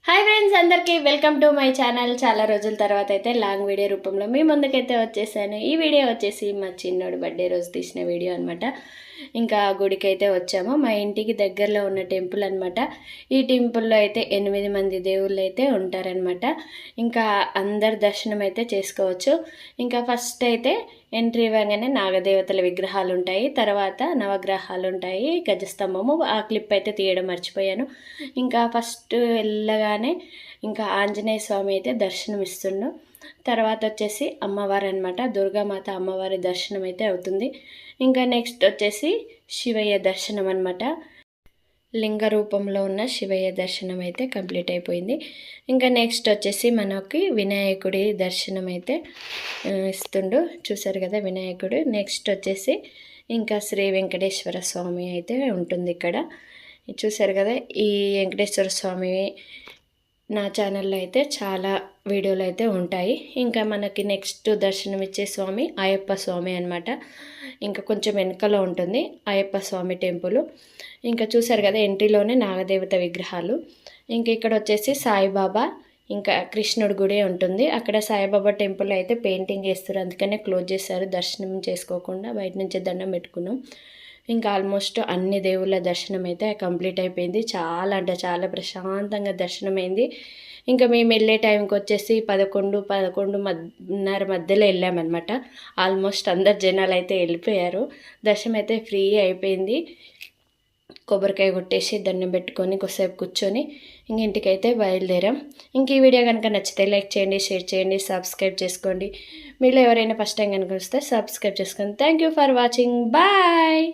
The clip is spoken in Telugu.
హాయ్ ఫ్రెండ్స్, అందరికీ వెల్కమ్ టు మై ఛానల్. చాలా రోజుల తర్వాత అయితే లాంగ్ వీడియో రూపంలో మీ ముందుకైతే వచ్చేసాను. ఈ వీడియో వచ్చేసి మా చిన్నోడు బర్త్డే రోజు తీసిన వీడియో అనమాట. ఇంకా గుడికి అయితే వచ్చాము. మా ఇంటికి దగ్గరలో ఉన్న టెంపుల్ అనమాట. ఈ టెంపుల్లో అయితే 8 మంది దేవుళ్ళు అయితే ఉంటారనమాట. ఇంకా అందరి దర్శనం అయితే చేసుకోవచ్చు. ఇంకా ఫస్ట్ అయితే ఎంట్రీ ఇవ్వగానే నాగదేవతల విగ్రహాలు ఉంటాయి, తర్వాత నవగ్రహాలు ఉంటాయి, గజస్తంభము. ఆ క్లిప్ అయితే తీయడం మర్చిపోయాను. ఇంకా ఫస్ట్ వెళ్ళగానే ఇంకా ఆంజనేయ స్వామి అయితే దర్శనం ఇస్తుండు. తర్వాత వచ్చేసి అమ్మవారు అనమాట, దుర్గామాత అమ్మవారి దర్శనం అయితే అవుతుంది. ఇంకా నెక్స్ట్ వచ్చేసి శివయ్య దర్శనం అనమాట. లింగ రూపంలో ఉన్న శివయ్య దర్శనం అయితే కంప్లీట్ అయిపోయింది. ఇంకా నెక్స్ట్ వచ్చేసి మనకి వినాయకుడి దర్శనం అయితే ఇస్తుండు. చూసారు కదా వినాయకుడు. నెక్స్ట్ వచ్చేసి ఇంకా శ్రీ వెంకటేశ్వర స్వామి అయితే ఉంటుంది ఇక్కడ. చూసారు కదా, ఈ వెంకటేశ్వర స్వామి నా ఛానల్లో అయితే చాలా వీడియోలు అయితే ఉంటాయి. ఇంకా మనకి నెక్స్ట్ దర్శనం ఇచ్చే స్వామి అయ్యప్ప స్వామి అనమాట. ఇంకా కొంచెం వెనకలో ఉంటుంది అయ్యప్ప స్వామి టెంపుల్. ఇంకా చూసారు కదా, ఎంట్రీలోనే నాగదేవత విగ్రహాలు. ఇంకా ఇక్కడ వచ్చేసి సాయిబాబా ఇంకా కృష్ణుడి గుడి ఉంటుంది. అక్కడ సాయిబాబా టెంపుల్ అయితే పెయింటింగ్ చేస్తారు, అందుకనే క్లోజ్ చేశారు. దర్శనం చేసుకోకుండా బయట నుంచి దండం పెట్టుకున్నాం. ఇంకా ఆల్మోస్ట్ అన్ని దేవుళ్ళ దర్శనం అయితే కంప్లీట్ అయిపోయింది. చాలా అంటే చాలా ప్రశాంతంగా దర్శనం అయింది. ఇంకా మేము వెళ్ళే టైంకి వచ్చేసి 11:30 మధ్యలో వెళ్ళామన్నమాట. ఆల్మోస్ట్ అందరు జనాలు అయితే వెళ్ళిపోయారు. దర్శనం అయితే ఫ్రీ అయిపోయింది. కొబ్బరికాయ కొట్టేసి దండం పెట్టుకొని కొద్దిసేపు కూర్చొని ఇంక ఇంటికైతే బయలుదేరాం. ఇంక ఈ వీడియో కనుక నచ్చితే లైక్ చేయండి, షేర్ చేయండి, సబ్స్క్రైబ్ చేసుకోండి. మీలో ఎవరైనా ఫస్ట్ టైం కనుక వస్తే సబ్స్క్రైబ్ చేసుకోండి. Thank you for watching. Bye.